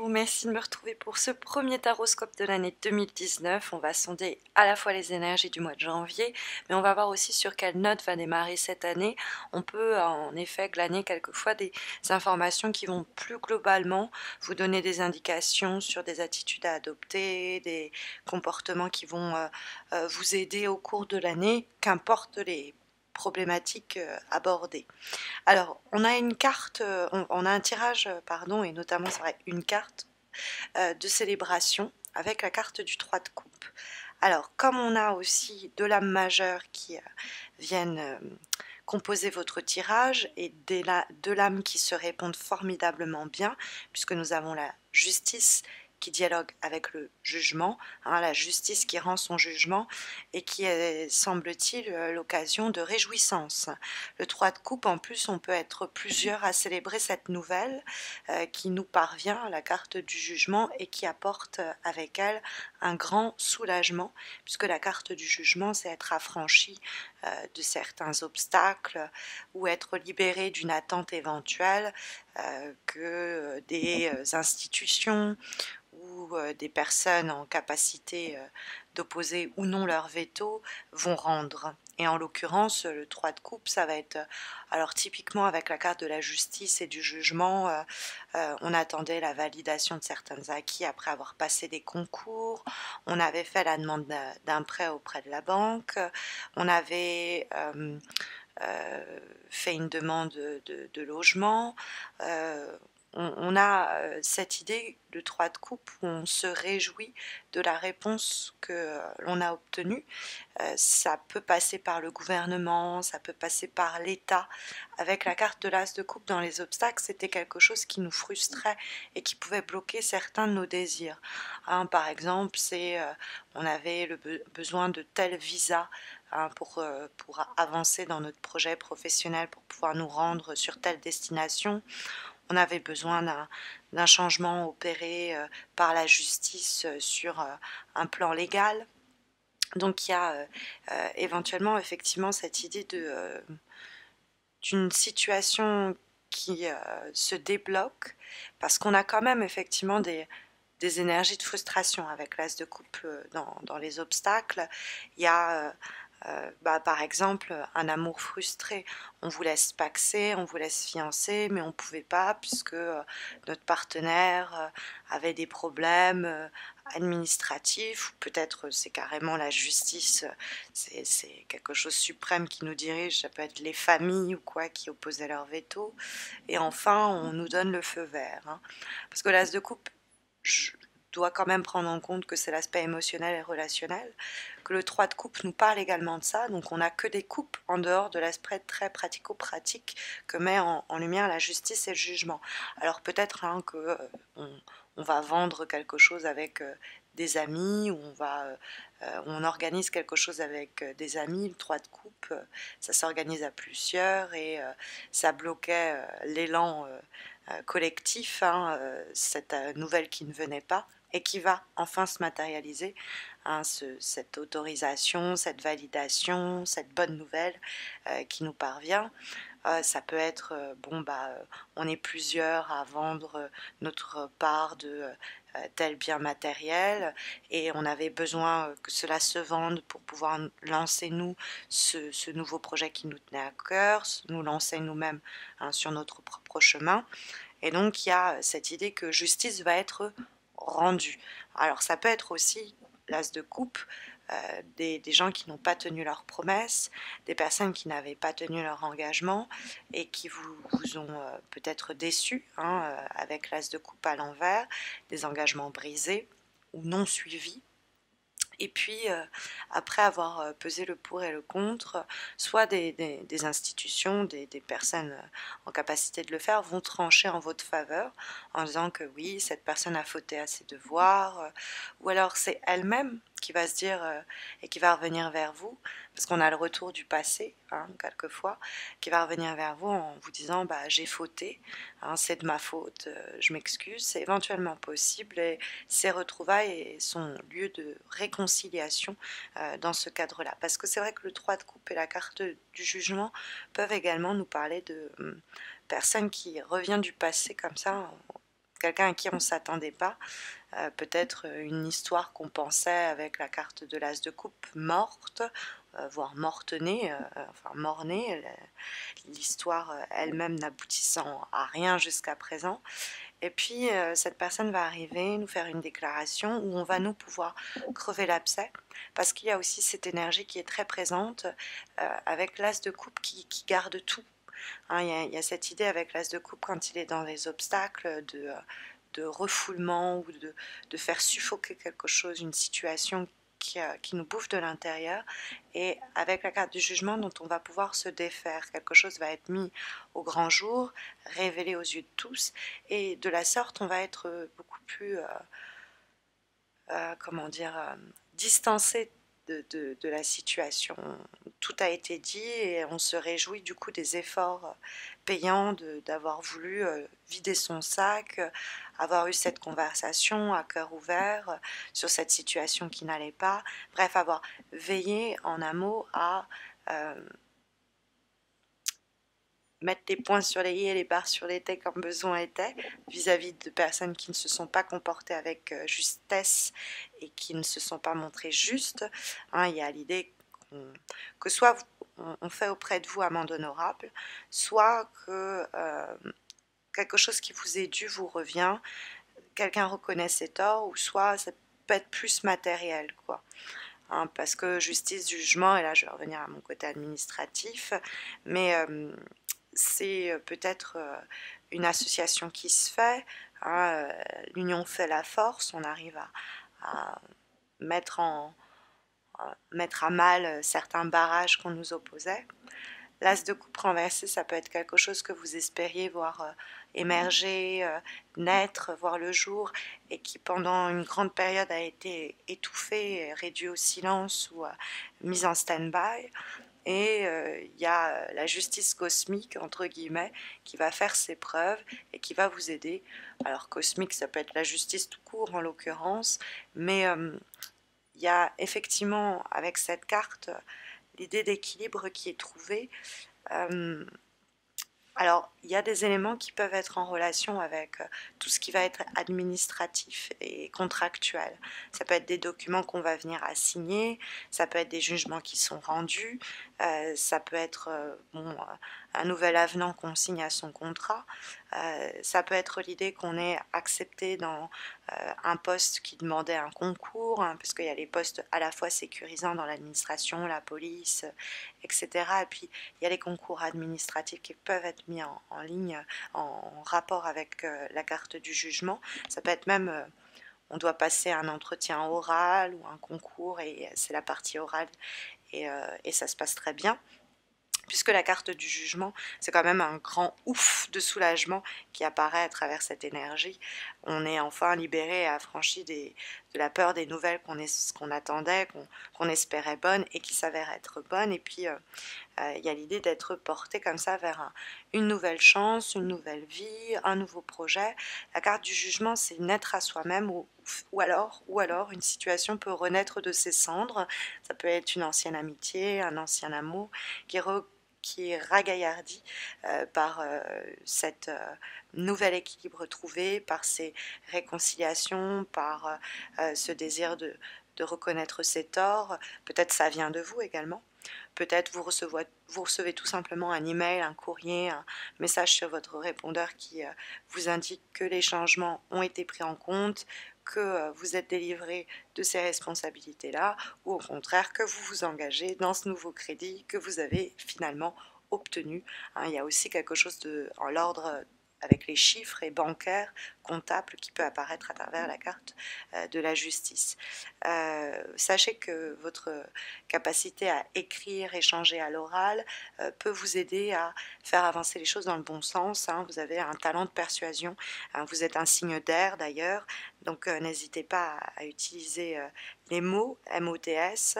merci de me retrouver pour ce premier taroscope de l'année 2019. On va sonder à la fois les énergies du mois de janvier, mais on va voir aussi sur quelle note va démarrer cette année. On peut en effet glaner quelquefois des informations qui vont plus globalement vous donner des indications sur des attitudes à adopter, des comportements qui vont vous aider au cours de l'année, qu'importe les problématiques abordées. Alors, on a une carte, on a un tirage, pardon, et notamment, c'est vrai, une carte de célébration avec la carte du 3 de coupe. Alors, comme on a aussi deux lames majeures qui viennent composer votre tirage et deux lames qui se répondent formidablement bien, puisque nous avons la justice qui dialogue avec le jugement, la justice qui rend son jugement et qui est, semble-t-il, l'occasion de réjouissance. Le 3 de coupe, en plus, on peut être plusieurs à célébrer cette nouvelle qui nous parvient, la carte du jugement, et qui apporte avec elle un grand soulagement, puisque la carte du jugement, c'est être affranchi de certains obstacles ou être libéré d'une attente éventuelle que des institutions ou des personnes en capacité d'opposer ou non leur veto vont rendre. Et en l'occurrence, le 3 de coupe, ça va être, alors typiquement avec la carte de la justice et du jugement, on attendait la validation de certains acquis après avoir passé des concours, on avait fait la demande d'un prêt auprès de la banque, on avait fait une demande de logement, on a cette idée, le 3 de coupe, où on se réjouit de la réponse que l'on a obtenue. Ça peut passer par le gouvernement, ça peut passer par l'État. Avec la carte de l'As de coupe dans les obstacles, c'était quelque chose qui nous frustrait et qui pouvait bloquer certains de nos désirs. Par exemple, on avait besoin de tel visa pour avancer dans notre projet professionnel, pour pouvoir nous rendre sur telle destination. On avait besoin d'un changement opéré par la justice sur un plan légal. Donc il y a éventuellement effectivement cette idée d'une situation qui se débloque, parce qu'on a quand même effectivement des énergies de frustration avec l'as de coupe dans les obstacles. Il y a par exemple, un amour frustré. On vous laisse paxer, on vous laisse fiancer, mais on ne pouvait pas puisque notre partenaire avait des problèmes administratifs, ou peut-être c'est carrément la justice, c'est quelque chose de suprême qui nous dirige, ça peut être les familles ou quoi qui opposaient leur veto. Et enfin, on nous donne le feu vert. Parce que l'as de coupe, je dois quand même prendre en compte que c'est l'aspect émotionnel et relationnel, que le 3 de coupe nous parle également de ça, donc on n'a que des coupes en dehors de l'aspect très pratico-pratique que met en lumière la justice et le jugement. Alors peut-être que on va vendre quelque chose avec des amis, ou on organise quelque chose avec des amis, le 3 de coupe, ça s'organise à plusieurs et ça bloquait l'élan collectif, cette nouvelle qui ne venait pas et qui va enfin se matérialiser, cette autorisation, cette validation, cette bonne nouvelle qui nous parvient. Ça peut être, on est plusieurs à vendre notre part de tel bien matériel et on avait besoin que cela se vende pour pouvoir lancer nous ce nouveau projet qui nous tenait à cœur, nous lancer nous-mêmes sur notre propre chemin. Et donc il y a cette idée que justice va être rendue. Alors ça peut être aussi l'as de coupe, des gens qui n'ont pas tenu leurs promesses, des personnes qui n'avaient pas tenu leur engagement et qui vous ont peut-être déçus avec l'as de coupe à l'envers, des engagements brisés ou non suivis. Et puis, après avoir pesé le pour et le contre, soit des institutions, des personnes en capacité de le faire, vont trancher en votre faveur en disant que oui, cette personne a fauté à ses devoirs, ou alors c'est elle-même qui va se dire et qui va revenir vers vous, parce qu'on a le retour du passé, quelquefois, qui va revenir vers vous en vous disant j'ai fauté, c'est de ma faute, je m'excuse, c'est éventuellement possible, et ces retrouvailles sont lieu de réconciliation dans ce cadre-là. Parce que c'est vrai que le 3 de coupe et la carte du jugement peuvent également nous parler de personnes qui reviennent du passé comme ça, quelqu'un à qui on ne s'attendait pas, peut-être une histoire qu'on pensait avec la carte de l'As de coupe morte, voire morte-née, enfin mort-née, l'histoire elle-même n'aboutissant à rien jusqu'à présent. Et puis cette personne va arriver, nous faire une déclaration où on va nous pouvoir crever l'abcès, parce qu'il y a aussi cette énergie qui est très présente avec l'As de coupe qui garde tout. Hein, il y a cette idée avec l'As de coupe quand il est dans les obstacles de refoulement ou de faire suffoquer quelque chose, une situation qui nous bouffe de l'intérieur, et avec la carte du jugement dont on va pouvoir se défaire, quelque chose va être mis au grand jour, révélé aux yeux de tous, et de la sorte on va être beaucoup plus comment dire, distancé de la situation. Tout a été dit et on se réjouit du coup des efforts payants d'avoir voulu vider son sac, avoir eu cette conversation à cœur ouvert sur cette situation qui n'allait pas, bref, avoir veillé en un mot à mettre les points sur les i et les barres sur les t comme besoin était, vis-à-vis de personnes qui ne se sont pas comportées avec justesse et qui ne se sont pas montrées justes. Hein, il y a l'idée que soit on fait auprès de vous amende honorable, soit que quelque chose qui vous est dû vous revient, quelqu'un reconnaît ses torts, ou soit ça peut être plus matériel, quoi. Hein, parce que justice, jugement, et là je vais revenir à mon côté administratif, mais c'est peut-être une association qui se fait, hein, l'union fait la force, on arrive à mettre, mettre à mal certains barrages qu'on nous opposait. L'as de coupe renversé, ça peut être quelque chose que vous espériez voir émerger, naître, voir le jour, et qui pendant une grande période a été étouffé, réduit au silence ou mis en stand-by. Et il y a la justice cosmique, entre guillemets, qui va faire ses preuves et qui va vous aider. Alors cosmique, ça peut être la justice tout court en l'occurrence, mais il y a effectivement avec cette carte l'idée d'équilibre qui est trouvée. Euh, alors, il y a des éléments qui peuvent être en relation avec tout ce qui va être administratif et contractuel. Ça peut être des documents qu'on va venir à signer, ça peut être des jugements qui sont rendus, ça peut être un nouvel avenant qu'on signe à son contrat, ça peut être l'idée qu'on ait accepté dans un poste qui demandait un concours, hein, parce qu'il y a les postes à la fois sécurisants dans l'administration, la police, etc. Et puis il y a les concours administratifs qui peuvent être mis en ligne, en rapport avec la carte du jugement. Ça peut être même, on doit passer un entretien oral ou un concours, et c'est la partie orale, et ça se passe très bien. Puisque la carte du jugement, c'est quand même un grand ouf de soulagement qui apparaît à travers cette énergie. On est enfin libéré et affranchi de la peur des nouvelles qu'on attendait, qu'on espérait bonnes et qui s'avèrent être bonnes. Et puis, il y a l'idée d'être porté comme ça vers une nouvelle chance, une nouvelle vie, un nouveau projet. La carte du jugement, c'est naître à soi-même, ou alors une situation peut renaître de ses cendres. Ça peut être une ancienne amitié, un ancien amour qui est ragaillardi par cet nouvel équilibre trouvé, par ces réconciliations, par ce désir de reconnaître ses torts. Peut-être ça vient de vous également. Peut-être vous recevez tout simplement un email, un courrier, un message sur votre répondeur qui vous indique que les changements ont été pris en compte, que vous êtes délivré de ces responsabilités-là, ou au contraire que vous vous engagez dans ce nouveau crédit que vous avez finalement obtenu. Hein, il y a aussi quelque chose en l'ordre avec les chiffres et bancaires, comptables, qui peut apparaître à travers la carte de la justice. Sachez que votre capacité à écrire, échanger à l'oral peut vous aider à faire avancer les choses dans le bon sens. Hein. Vous avez un talent de persuasion, hein. Vous êtes un signe d'air d'ailleurs, donc n'hésitez pas à utiliser les mots MOTS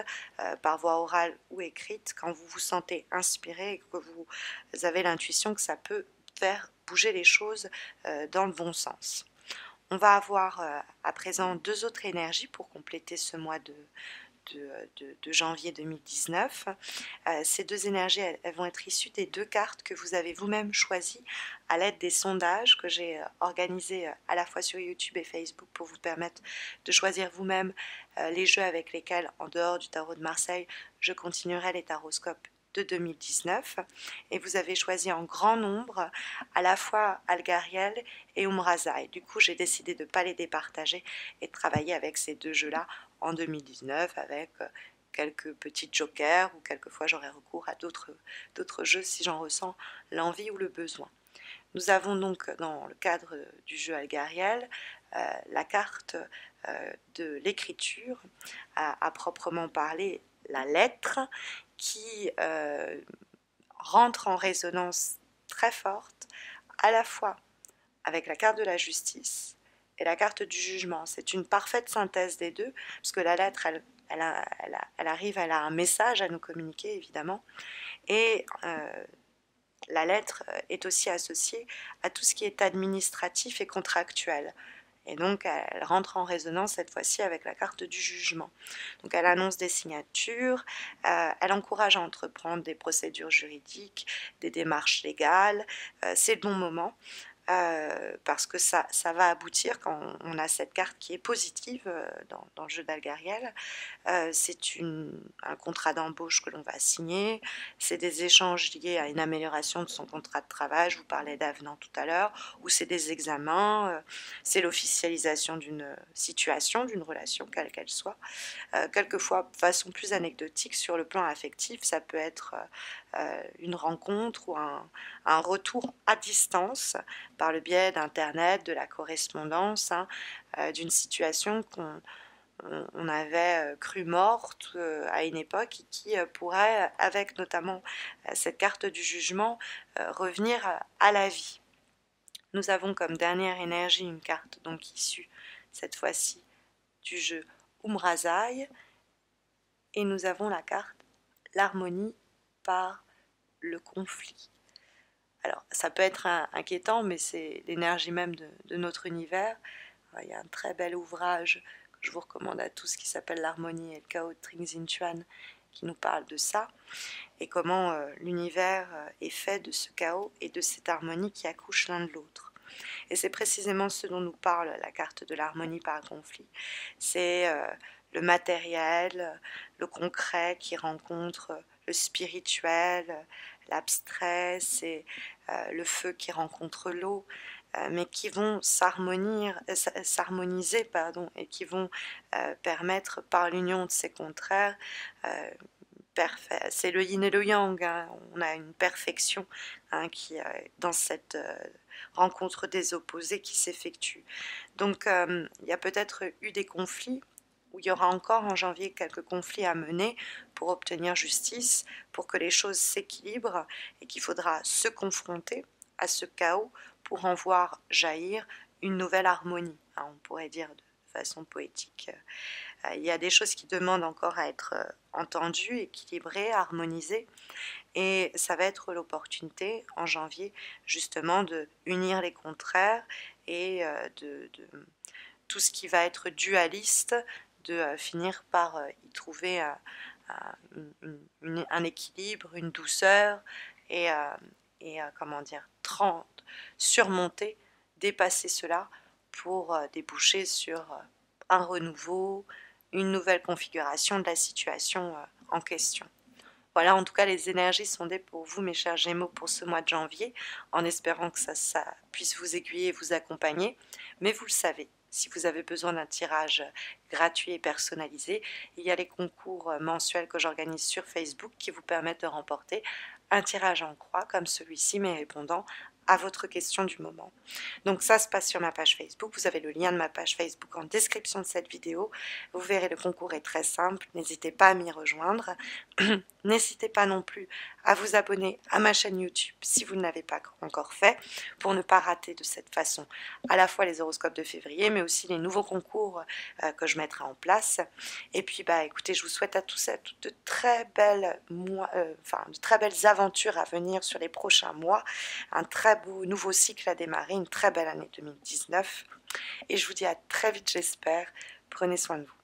par voie orale ou écrite quand vous vous sentez inspiré et que vous avez l'intuition que ça peut faire bouger les choses dans le bon sens. On va avoir à présent deux autres énergies pour compléter ce mois de janvier 2019. Ces deux énergies, elles vont être issues des deux cartes que vous avez vous-même choisies à l'aide des sondages que j'ai organisés à la fois sur YouTube et Facebook pour vous permettre de choisir vous-même les jeux avec lesquels, en dehors du tarot de Marseille, je continuerai les taroscopes de 2019, et vous avez choisi en grand nombre à la fois Algariel et Umrazai. Du coup, j'ai décidé de ne pas les départager et de travailler avec ces deux jeux-là en 2019 avec quelques petits jokers, ou quelquefois j'aurai recours à d'autres jeux si j'en ressens l'envie ou le besoin. Nous avons donc dans le cadre du jeu Algariel la carte de l'écriture, à proprement parler la lettre, qui rentre en résonance très forte à la fois avec la carte de la justice et la carte du jugement. C'est une parfaite synthèse des deux, parce que la lettre, elle arrive, elle a un message à nous communiquer, évidemment, et la lettre est aussi associée à tout ce qui est administratif et contractuel. Et donc, elle rentre en résonance cette fois-ci avec la carte du jugement. Donc, elle annonce des signatures, elle encourage à entreprendre des procédures juridiques, des démarches légales. C'est le bon moment. Parce que ça va aboutir quand on a cette carte qui est positive dans le jeu d'Algariel. C'est un contrat d'embauche que l'on va signer, c'est des échanges liés à une amélioration de son contrat de travail, je vous parlais d'avenant tout à l'heure, ou c'est des examens, c'est l'officialisation d'une situation, d'une relation, quelle qu'elle soit. Quelquefois, de façon plus anecdotique, sur le plan affectif, ça peut être une rencontre ou un retour à distance par le biais d'Internet, de la correspondance, d'une situation qu'on avait cru morte à une époque, et qui pourrait, avec notamment cette carte du jugement, revenir à la vie. Nous avons comme dernière énergie une carte donc issue cette fois-ci du jeu Umrazai, et nous avons la carte l'harmonie par le conflit. Alors, ça peut être inquiétant, mais c'est l'énergie même de notre univers. Alors, il y a un très bel ouvrage que je vous recommande à tous qui s'appelle L'harmonie et le chaos de Trinh Xin Chuan, qui nous parle de ça, et comment l'univers est fait de ce chaos et de cette harmonie qui accouche l'un de l'autre. Et c'est précisément ce dont nous parle la carte de l'harmonie par conflit. C'est le matériel, le concret qui rencontre le spirituel, l'abstrait, c'est le feu qui rencontre l'eau, mais qui vont s'harmoniser, et qui vont permettre par l'union de ces contraires, c'est le yin et le yang, on a une perfection qui dans cette rencontre des opposés qui s'effectue. Donc il y a peut-être eu des conflits, où il y aura encore en janvier quelques conflits à mener pour obtenir justice, pour que les choses s'équilibrent, et qu'il faudra se confronter à ce chaos pour en voir jaillir une nouvelle harmonie, on pourrait dire de façon poétique. Il y a des choses qui demandent encore à être entendues, équilibrées, harmonisées, et ça va être l'opportunité en janvier justement de unir les contraires, et de tout ce qui va être dualiste, de finir par y trouver un équilibre, une douceur, et comment dire, surmonter, dépasser cela pour déboucher sur un renouveau, une nouvelle configuration de la situation en question. Voilà, en tout cas, les énergies sondées pour vous, mes chers Gémeaux, pour ce mois de janvier, en espérant que ça puisse vous aiguiller et vous accompagner. Mais vous le savez, si vous avez besoin d'un tirage gratuit et personnalisé, il y a les concours mensuels que j'organise sur Facebook qui vous permettent de remporter un tirage en croix comme celui-ci, mais répondant à votre question du moment. Donc ça se passe sur ma page Facebook, vous avez le lien de ma page Facebook en description de cette vidéo. Vous verrez, le concours est très simple, n'hésitez pas à m'y rejoindre. N'hésitez pas non plus à vous abonner à ma chaîne YouTube si vous ne l'avez pas encore fait, pour ne pas rater de cette façon à la fois les horoscopes de février, mais aussi les nouveaux concours que je mettrai en place. Et puis écoutez, je vous souhaite à tous et à toutes de très belles aventures à venir sur les prochains mois, un très beau nouveau cycle à démarrer, une très belle année 2019, et je vous dis à très vite, j'espère. Prenez soin de vous.